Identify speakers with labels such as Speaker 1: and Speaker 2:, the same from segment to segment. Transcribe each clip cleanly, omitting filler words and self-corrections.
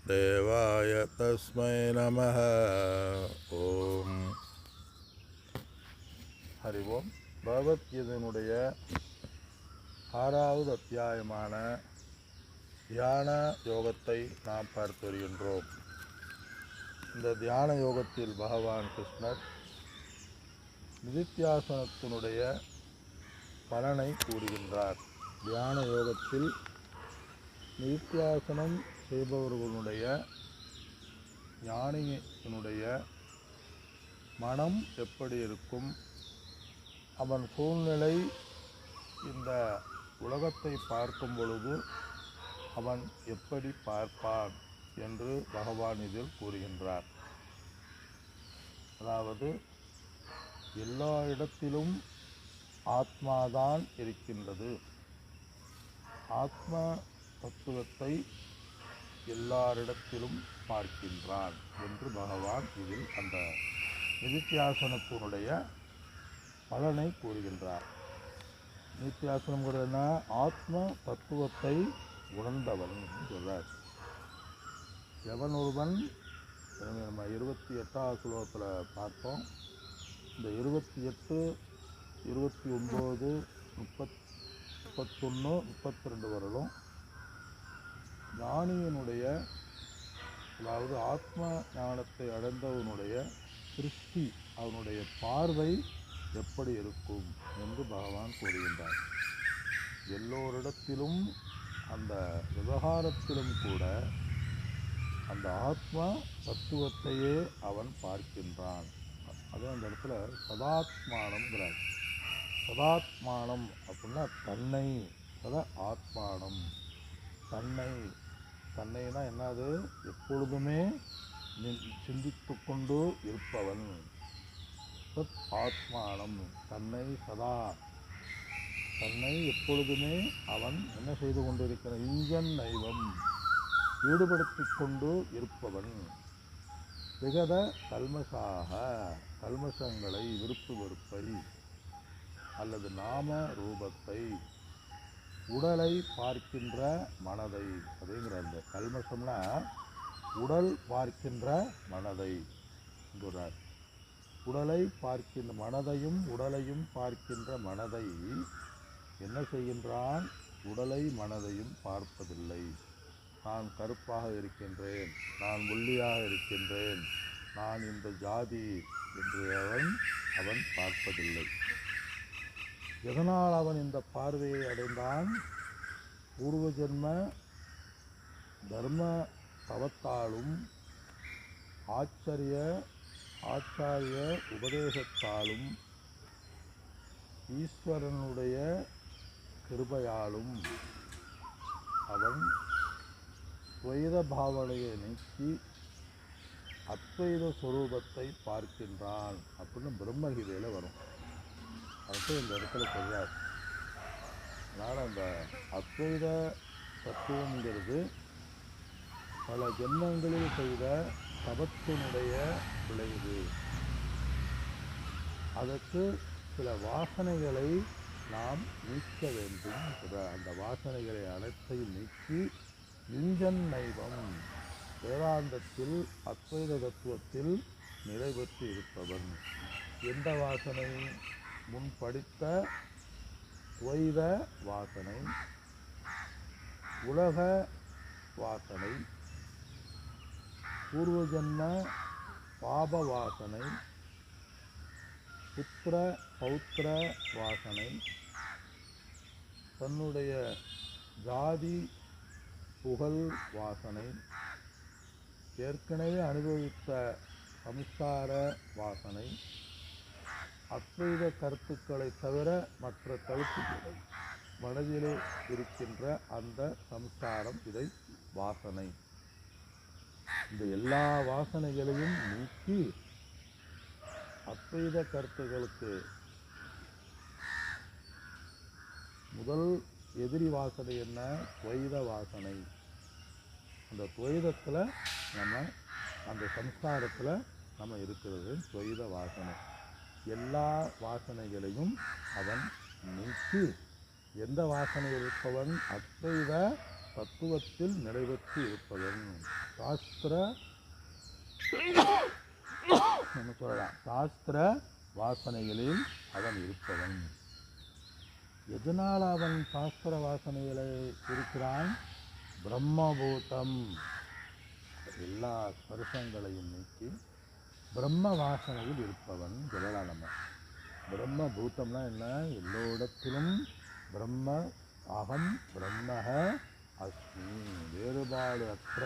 Speaker 1: தேவாய தஸ்மை நமः. ஓம் ஹரி ஓம். பகவத்கீதையினுடைய 6வது அத்தியாயமான தியான யோகத்தை நாம் பார்த்து வருகின்றோம். இந்த தியான யோகத்தில் பகவான் கிருஷ்ணர் நிதித்தியாசனத்தினுடைய பலனை கூறுகின்றார். தியான யோகத்தில் நிதித்தியாசனம் செய்பவர்களுடைய ஞானியினுடைய மனம் எப்படி இருக்கும், அவன் சூழ்நிலை இந்த உலகத்தை பார்க்கும் பொழுது அவன் எப்படி பார்ப்பான் என்று பகவான் இதில் கூறுகின்றார். அதாவது எல்லா இடத்திலும் ஆத்மாதான் இருக்கின்றது. ஆத்ம தத்துவத்தை எல்லாரிடத்திலும் பார்க்கின்றான் என்று பகவான் இதில் அந்த நிதித்தியாசனத்தினுடைய பலனை கூறுகின்றார். நிதித்தியாசனம்ங்கிறதுனா ஆத்ம தத்துவத்தை உணர்ந்தவன் சொல்றார். எவன் ஒருவன் நம்ம 28வது ஸ்லோகத்தில் பார்த்தோம். இந்த 28, 29, 30, 31, 32 வரலும் ஞானியினுடைய, அதாவது ஆத்ம ஞானத்தை அடைந்தவனுடைய திருஷ்டி, அவனுடைய பார்வை எப்படி இருக்கும் என்று பகவான் கூறுகின்றார். எல்லோரிடத்திலும் அந்த விவகாரத்திலும் கூட அந்த ஆத்ம தத்துவத்தையே அவன் பார்க்கின்றான். அதே அந்த இடத்துல சதாத்மானம்ங்கிறார். சதாத்மானம் அப்படின்னா தன்னை, சத ஆத்மானம், தன்னைனா என்னது, எப்பொழுதுமே சிந்தித்து கொண்டு இருப்பவன். சத் ஆத்மானம், தன்னை எப்பொழுதுமே அவன் என்ன செய்து கொண்டிருக்கிறான், இஞ்சன் நைவம், ஈடுபடுத்தி கொண்டு இருப்பவன். விகத கல்மஷாக, கல்மஷங்களை, விருப்பு வெறுப்பை அல்லது நாம ரூபத்தை, உடலை பார்க்கின்ற மனதை, அப்படிங்கிற அந்த கல்மஷம்னா உடல் பார்க்கின்ற மனதை சொல்றார். உடலை பார்க்கின்ற மனதையும் உடலையும் பார்க்கின்ற மனதை என்ன செய்கின்றான், உடலை மனதையும் பார்ப்பதில்லை. நான் கருப்பாக இருக்கின்றேன், நான் ஒல்லியாக இருக்கின்றேன், நான் இந்த ஜாதி என்று அவன் பார்ப்பதில்லை. எதனால் அவன் இந்த பார்வையை அடைந்தான்? பூர்வ ஜென்ம தர்ம தவத்தாலும் ஆச்சாரிய உபதேசத்தாலும் ஈஸ்வரனுடைய கிருபையாலும் அவன் துவைத பாவனையை நீக்கி அத்வைத ஸ்வரூபத்தை பார்க்கின்றான் அப்படின்னு பிரம்மகீதையில் வரும். அதுக்கு இந்த இடத்துல சொல்றார். அதனால் அந்த அத்வைத தத்துவங்கிறது பல ஜென்மங்களில் செய்த தபத்தினுடைய விளைவு. அதற்கு சில வாசனைகளை நாம் நீக்க வேண்டும். அந்த வாசனைகளை அனைத்தையும் நீக்கி இஞ்சன் நைவம், வேதாந்தத்தில் அத்வைத தத்துவத்தில் நிறைவேற்றி இருப்பவன். எந்த வாசனை? முன் படித்த துவைத வாசனை, உலக வாசனை, பூர்வ ஜன்ம பாப வாசனை, புத்திர பௌத்திர வாசனை, தன்னுடைய ஜாதி புகழ் வாசனை, ஏற்கனவே அனுபவித்த சம்ஸ்கார வாசனை, அத்வைத கருத்துக்களை தவிர மற்ற கருத்துக்கள் மனதிலே இருக்கின்ற அந்த சம்ஸ்காரம், இதை வாசனை. இந்த எல்லா வாசனைகளையும் நீக்கி அத்வைத கருத்துக்களுக்கு முதல் எதிரி வாசனை என்ன? துவைத வாசனை. அந்த துவைதத்தில் நம்ம, அந்த சம்ஸ்காரத்தில் நம்ம இருக்கிறது துவைத வாசனை. எல்லா வாசனைகளையும் அவன் நீக்கி எந்த வாசனை இருப்பவன்? அத்வைத தத்துவத்தில் நிறைவேற்றி இருப்பவன். சாஸ்திர நம்ம சொல்லலாம் சாஸ்திர வாசனைகளில் அவன் இருப்பவன். எதனால் அவன் சாஸ்திர வாசனைகளை இருக்கிறான்? பிரம்மபூதம். எல்லா ஸ்பர்சங்களையும் நீக்கி பிரம்ம வாசனையில் இருப்பவன் சொல்லலாம். நம்ம பிரம்மபூதம்னா என்ன? எல்லோரிடத்திலும் பிரம்ம அகம் பிரம்மஹ அஸ்மி, வேறுபாடு அற்ற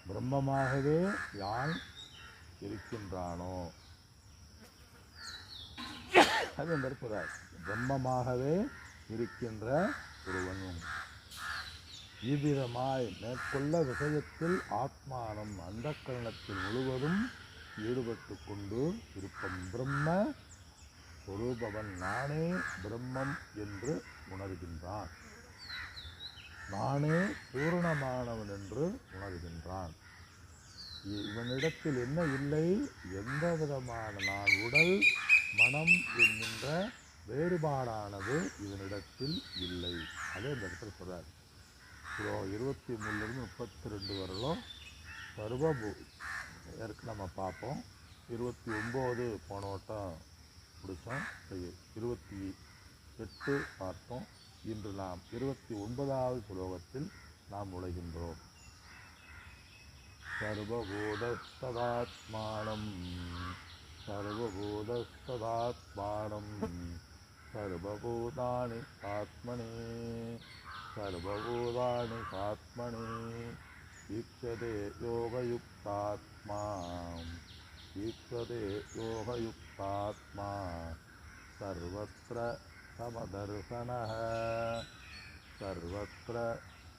Speaker 1: பிரம்மமாகவே யான் இருக்கின்றானோ அது அந்த இருக்கிறார். பிரம்மமாகவே இருக்கின்ற ஒருவனும் இவ்விதமாய் மேற்கொள்ள விஷயத்தில் ஆத்மானம் அந்த கரணத்தில் முழுவதும் ஈடுபட்டு கொண்டு இருப்பன். பிரம்ம சொரூபவன் நானே பிரம்மம் என்று உணர்கின்றான். நானே பூரணமானவன் என்று உணர்கின்றான். இவனிடத்தில் என்ன இல்லை? எந்த விதமான நான் உடல் மனம் என்கின்ற வேறுபாடானது இவனிடத்தில் இல்லை. அதே இந்த இடத்துல சொல்றார். 23 32 வரலும் சர்வபூ நம்ம பார்ப்போம். 29 போன வட்டம் முடித்தோம். 28 பார்த்தோம். இன்று நாம் 29வது ஸ்லோகத்தில் நாம் நுழைகின்றோம். சர்வபூதஸ்ததாத்மானம் சர்வபூதஸ்ததாத்மானம் சர்வபூதானி ஆத்மனே சர்வபூதானி ஆத்மனே ஈக்ஷதே யோகயுக்தாத்மா ஈக்ஷதே யோகயுக்தாத்மா சர்வத்ர சமதர்சனஹ சர்வத்ர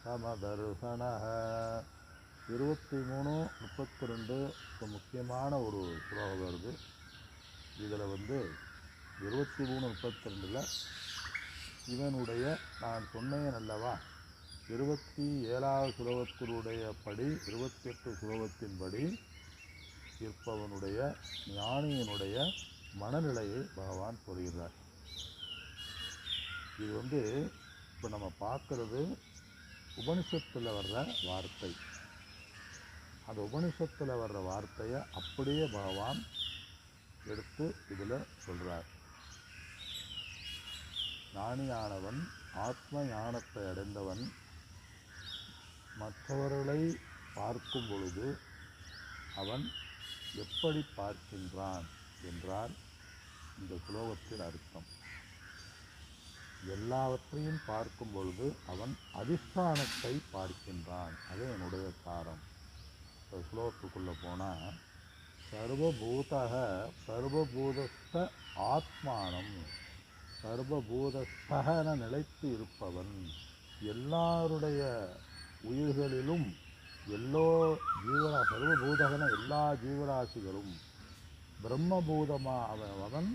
Speaker 1: சமதர்சனஹ. 23 32 முக்கியமான ஒரு ஸ்லோகம் வருது. இதில் 23 32 இவனுடைய நான் சொன்னேன் அல்லவா 27வது ஸ்லோகத்தினுடைய படி 28 ஸ்லோகத்தின்படி இருப்பவனுடைய ஞானியினுடைய மனநிலையை பகவான் சொல்கிறார். இது இப்போ நம்ம பார்க்கறது உபனிஷத்தில் வர்ற வார்த்தை. அந்த உபனிஷத்தில் வர்ற வார்த்தையை அப்படியே பகவான் எடுத்து இதில் சொல்கிறார். ஞானியானவன் ஆத்ம ஞானத்தை அடைந்தவன் மற்றவர்களை பார்க்கும் பொழுது அவன் எப்படி பார்க்கின்றான் என்றால் இந்த ஸ்லோகத்தின் அர்த்தம் எல்லாவற்றையும் பார்க்கும் பொழுது அவன் அதிஷ்டானத்தை பார்க்கின்றான். அது என்னுடைய சாரம். இந்த ஸ்லோகத்துக்குள்ளே போனால் சர்வபூதக சர்வபூதஸ்த ஆத்மானம் சர்வபூதஸ்தகன நிலைத்து இருப்பவன் எல்லாருடைய உயிர்களிலும் சர்வபூதகன எல்லா ஜீவராசிகளும் அவன்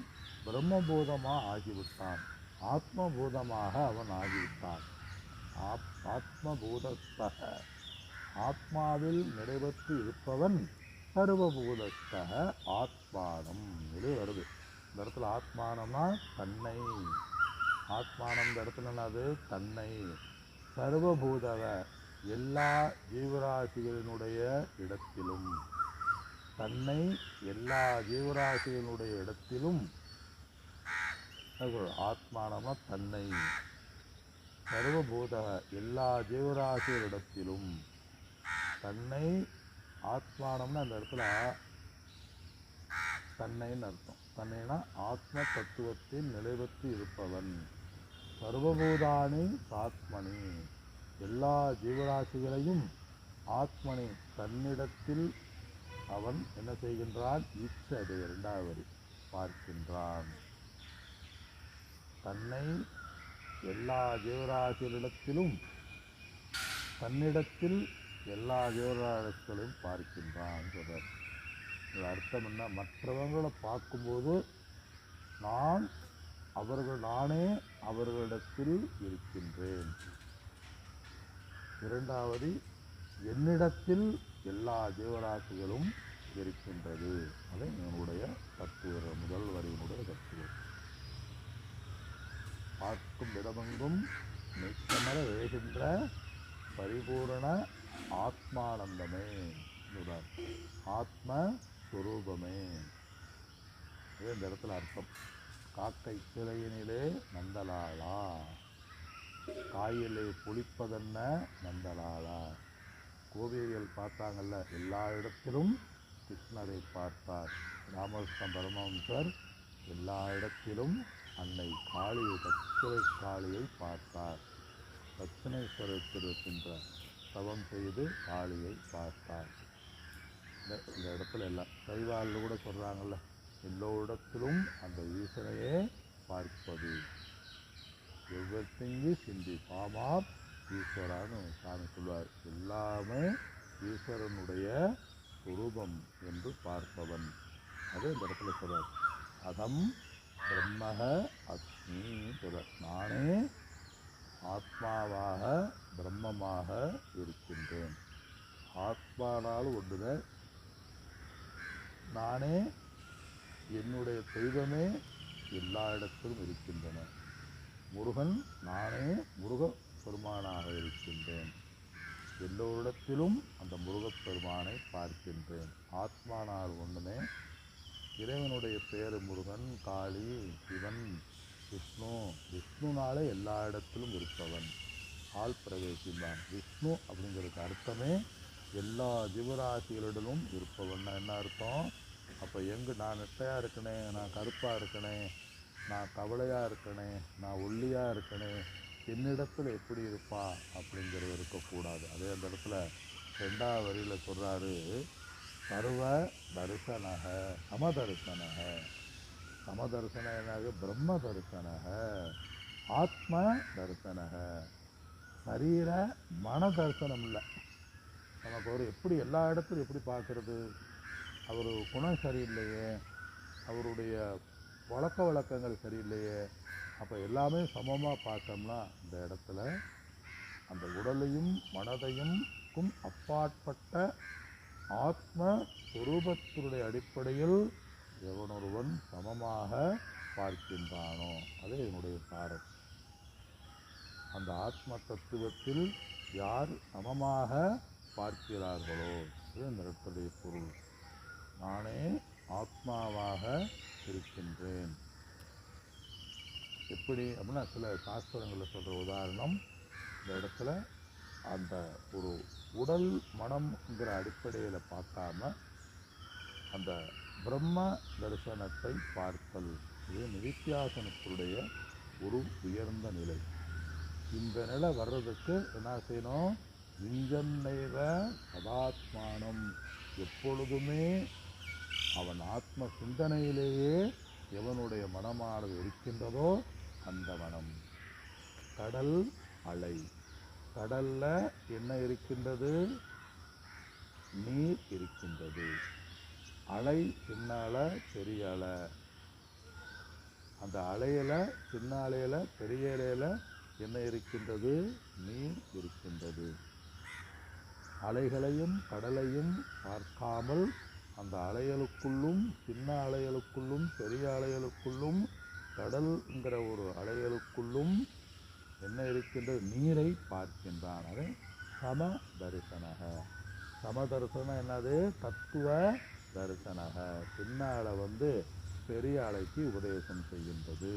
Speaker 1: பிரம்மபூதமாக ஆகிவிட்டான். ஆத்மபூதமாக அவன் ஆகிவிட்டான். ஆத்மபூதஸ்தக ஆத்மாவில் நிறைவேற்றி இருப்பவன் சர்வபூதஸ்தக ஆத்மானம். இது வருது. இந்த இடத்துல ஆத்மானம்னா தன்னை. ஆத்மானம் இந்த இடத்துல அது தன்னை. சர்வபூதவ எல்லா ஜீவராசிகளினுடைய இடத்திலும் தன்னை எல்லா ஜீவராசிகளுடைய இடத்திலும் ஆத்மானம்னா தன்னை. சர்வபூத எல்லா ஜீவராசிகளிடத்திலும் தன்னை. ஆத்மானம்னா அந்த இடத்துல தன்னைன்னு அர்த்தம். தன்னைனா ஆத்ம தத்துவத்தில் நிலைபெற்று இருப்பவன். சர்வபூதானி ஆத்மனி எல்லா ஜீவராசிகளையும் ஆத்மனி தன்னிடத்தில் அவன் என்ன செய்கின்றான்? ஈச்சதை 2வது வரி பார்க்கின்றான். தன்னை எல்லா ஜீவராசிகளிடத்திலும் தன்னிடத்தில் எல்லா ஜீவராசிகளையும் பார்க்கின்றான் சொல்றார். இது அர்த்தம் என்ன? மற்றவர்களை பார்க்கும்போது நானே அவர்களிடத்தில் இருக்கின்றேன். 2வது என்னிடத்தில் எல்லா ஜீவராசிகளும் இருக்கின்றது. அது என்னுடைய தத்துவம். முதல் வரியினுடைய தத்துவம். பார்க்கும் இடமெங்கும் நிச்சமர வேகின்ற பரிபூரண ஆத்மானந்தமே, ஆத்மஸ்வரூபமே. இது இந்த இடத்துல அர்த்தம். காக்கை சிலையினிலே நந்தலாலா, காயிலே புளிப்பதென்ன நந்தலாலா. கோவிலில் பார்த்தாங்கல்ல, எல்லா இடத்திலும் கிருஷ்ணரை பார்த்தார். ராமகிருஷ்ண பரமஹம்சர் எல்லா இடத்திலும் அன்னை காளியை, தட்சிணை காளியை பார்த்தார். தட்சிணேஸ்வரத்தில் இருக்கின்ற தவம் செய்து காளியை பார்த்தார். இந்த இடத்துல எல்லாம் சைவாலில் கூட சொல்கிறாங்கல்ல, எல்லோரிடத்திலும் அந்த ஈஸ்வரையே பார்ப்பது. எவ்வளவு சிந்தி பாமார் ஈஸ்வரான்னு சாமி சொல்வார். எல்லாமே ஈஸ்வரனுடைய சுரூபம் என்று பார்ப்பவன். அது இந்த இடத்துல சொல்றார். அதம் பிரம்மக அஸ்மி சொல்றார். நானே ஆத்மாவாக பிரம்மமாக இருக்கின்றேன். ஆத்மானால் ஒன்றுதான். நானே, என்னுடைய தெய்வமே எல்லா இடத்திலும் இருக்கின்றன. முருகன், நானே முருக பெருமானாக இருக்கின்றேன். எல்லோரிடத்திலும் அந்த முருகப்பெருமானை பார்க்கின்றேன். ஆத்மானால் ஒன்றுமே. இறைவனுடைய பேர் முருகன், காளி, சிவன், விஷ்ணு. விஷ்ணுனாலே எல்லா இடத்திலும் இருப்பவன். ஆள் பிரவேசிந்தான். விஷ்ணு அப்படிங்கிறதுக்கு அர்த்தமே எல்லா ஜீவராசிகளிடமும் இருப்பவன். என்ன அர்த்தம்? அப்போ எங்கே நான் நெட்டையாக இருக்கனே, நான் கருப்பாக இருக்கனே, நான் கவலையாக இருக்கனே, நான் ஒல்லியாக இருக்கனே, என்னிடத்தில் எப்படி இருப்பா அப்படிங்கிறது இருக்கக்கூடாது. அதே அந்த இடத்துல 2வது வரியில் சொல்கிறாரு, சர்வ தரிசனக சமதரிசனக. சமதரிசன என்னாக? பிரம்ம தரிசனக, ஆத்ம தரிசனக. சரீர மன தரிசனம் இல்லை. நமக்கு ஒரு எப்படி எல்லா இடத்துலையும் எப்படி பார்க்கறது? அவர் குணம் சரியில்லையே, அவருடைய பழக்க வழக்கங்கள் சரியில்லையே. அப்போ எல்லாமே சமமாக பார்த்தோம்னா இந்த இடத்துல அந்த உடலையும் மனதையும் அப்பாற்பட்ட ஆத்ம சுரூபத்தினுடைய அடிப்படையில் எவனொருவன் சமமாக பார்க்கின்றானோ அது என்னுடைய சாரம். அந்த ஆத்ம தத்துவத்தில் யார் சமமாக பார்க்கிறார்களோ அது இந்த இடத்துடைய பொருள். நானே ஆத்மாவாக இருக்கின்றேன். எப்படி அப்படின்னா சில சாஸ்திரங்களில் சொல்கிற உதாரணம், இந்த இடத்துல அந்த ஒரு உடல் மனம்ங்கிற அடிப்படையில் பார்க்காம அந்த பிரம்ம தரிசனத்தை பார்த்தல். இது நிதித்தியாசனத்துடைய ஒரு உயர்ந்த நிலை. இந்த நிலை வர்றதுக்கு என்ன செய்யணும்? விஞ்சன்னைவ சதாத்மானம். எப்பொழுதுமே அவன் ஆத்ம சிந்தனையிலேயே எவனுடைய மனமானது இருக்கின்றதோ அந்த மனம். கடல் அலை. கடல்ல என்ன இருக்கின்றது? நீர் இருக்கின்றது. அலை சின்ன அலை, பெரிய அலை. அந்த அலையில, சின்ன அலையில, பெரிய அலையில என்ன இருக்கின்றது? நீர் இருக்கின்றது. அலைகளையும் கடலையும் பார்க்காமல் அந்த அலைகளுக்குள்ளும், சின்ன அலைகளுக்குள்ளும், பெரிய அலைகளுக்குள்ளும், கடல்ங்கிற ஒரு அலைகளுக்குள்ளும் என்ன இருக்கின்றது? நீரை பார்க்கின்றான். அது சம தரிசனக. சம தரிசனம் என்னது? தத்துவ தரிசனக. சின்ன அலை பெரிய அலைக்கு உபதேசம் செய்கின்றது.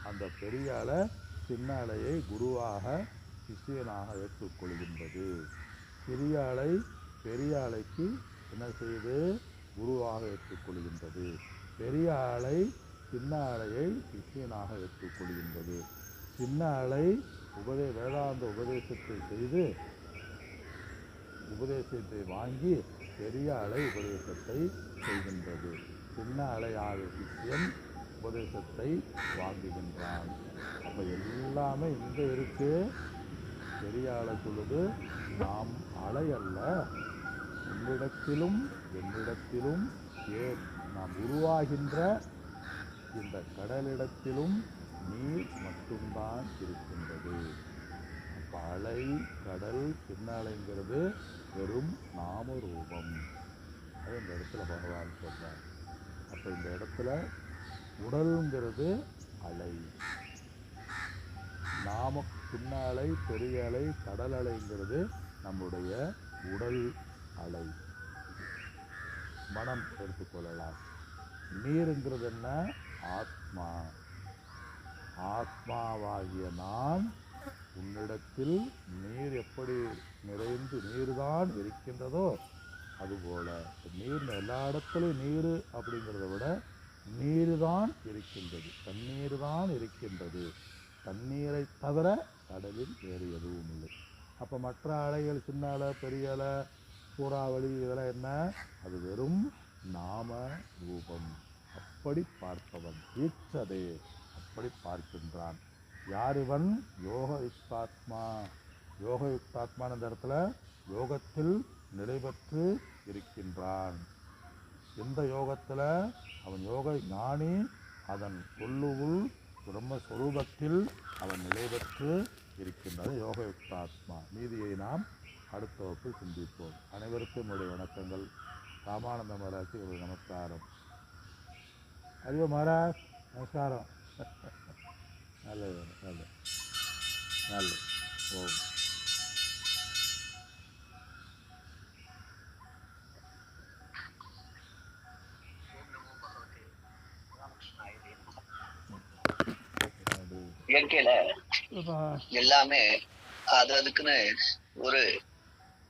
Speaker 1: அந்த பெரிய அலை சின்ன அலையை குருவாக, சிஷியனாக ஏற்றுக்கொள்கின்றது. சிறிய அலை பெரிய அலைக்கு என்ன செய்து? குருவாக ஏற்றுக்கொள்கின்றது. பெரிய அலை சின்ன அலையை சிஷியனாக ஏற்றுக்கொள்கின்றது. சின்ன அலை வேதாந்த உபதேசத்தை செய்து உபதேசத்தை வாங்கி பெரிய அலை உபதேசத்தை செய்கின்றது. சின்ன அலையாக சிஷியன் உபதேசத்தை வாங்குகின்றான். அப்போ எல்லாமே இங்கே இருக்கு. பெரிய அலை சொல்லுது, நாம் அலை அல்ல, உன்னிடத்திலும் என்னிடத்திலும் ஏன் நாம் உருவாகின்ற இந்த கடலிடத்திலும் நீர் மட்டும்தான் இருக்கின்றது. அப்போ அலை, கடல், சின்ன அலைங்கிறது வெறும் நாமரூபம். அது இந்த இடத்துல பகவான் சொல்றார். அப்போ இந்த இடத்துல உடல்ங்கிறது அலை, சின்ன அலை, பெரிய அலை, கடல் அலைங்கிறது நம்முடைய உடல் அலை. மனம் எடுத்துக்கொள்ளலாம். நீருங்கிறது என்ன? ஆத்மா. ஆத்மாவாகிய நான் உன்னிடத்தில் நீர் எப்படி நிறைந்து நீர்தான் இருக்கின்றதோ அதுபோல நீர் எல்லா இடத்துலையும் நீர் அப்படிங்கிறத விட நீர் தான் இருக்கின்றது, தண்ணீர் தான் இருக்கின்றது. தண்ணீரை தவிர கடலில் வேறு எதுவும் இல்லை. அப்போ மற்ற அலைகள், சின்ன அலை, பெரிய அலை, சூறாவளி, இதெல்லாம் என்ன? அது வெறும் நாம ரூபம். அப்படி பார்ப்பவன் ஈச்சதே, அப்படி பார்க்கின்றான். யார் இவன்? யோக யுக்தாத்மா. யோக யுக்தாத்மான இந்த இடத்துல யோகத்தில் நிலை பெற்று இருக்கின்றான். எந்த யோகத்தில்? அவன் யோக ஞானி. அதன் சொல்லுவுள் பிரம்மஸ்வரூபத்தில் அவன் நிலை பெற்று இருக்கின்றது யோக யுக்தாத்மா. மீதியை நாம் அடுத்த வகுப்பில் சிந்திப்போம். அனைவருக்கும் என்னுடைய வணக்கங்கள். ராமானந்த மகாராஜ் ஒரு நமஸ்காரம். அறிவ மகாராஜ் நமஸ்காரம். நல்லது நல்லது நல்லது. ஓம்.
Speaker 2: இயற்கையில எல்லாமே அது அதுக்குன்னு ஒரு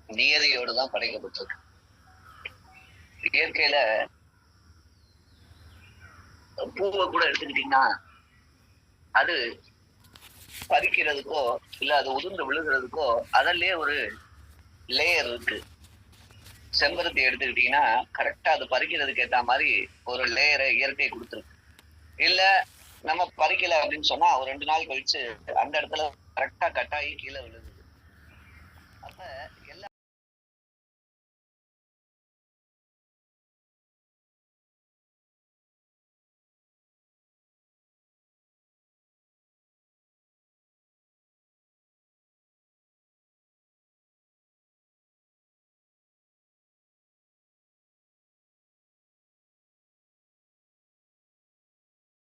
Speaker 2: நியதியோடு தான் படைக்கப்பட்டிருக்கு. இயற்கையில பூவை கூட எடுத்துக்கிட்டீங்கன்னா அது பறிக்கிறதுக்கோ இல்ல அது உதிர்ந்து விழுகிறதுக்கோ அதிலே ஒரு லேயர் இருக்கு. செம்பருத்தி எடுத்துக்கிட்டீங்கன்னா கரெக்டா அது பறிக்கிறதுக்கு ஏற்ற மாதிரி ஒரு லேயரை இயற்கை கொடுத்துருக்கு. இல்ல நம்ம பறிக்கல அப்படின்னு சொன்னா ஒரு 2 நாள் கழிச்சு அந்த இடத்துல கரெக்டா கட்டாயி கீழே விழுகுது. அப்ப எல்லா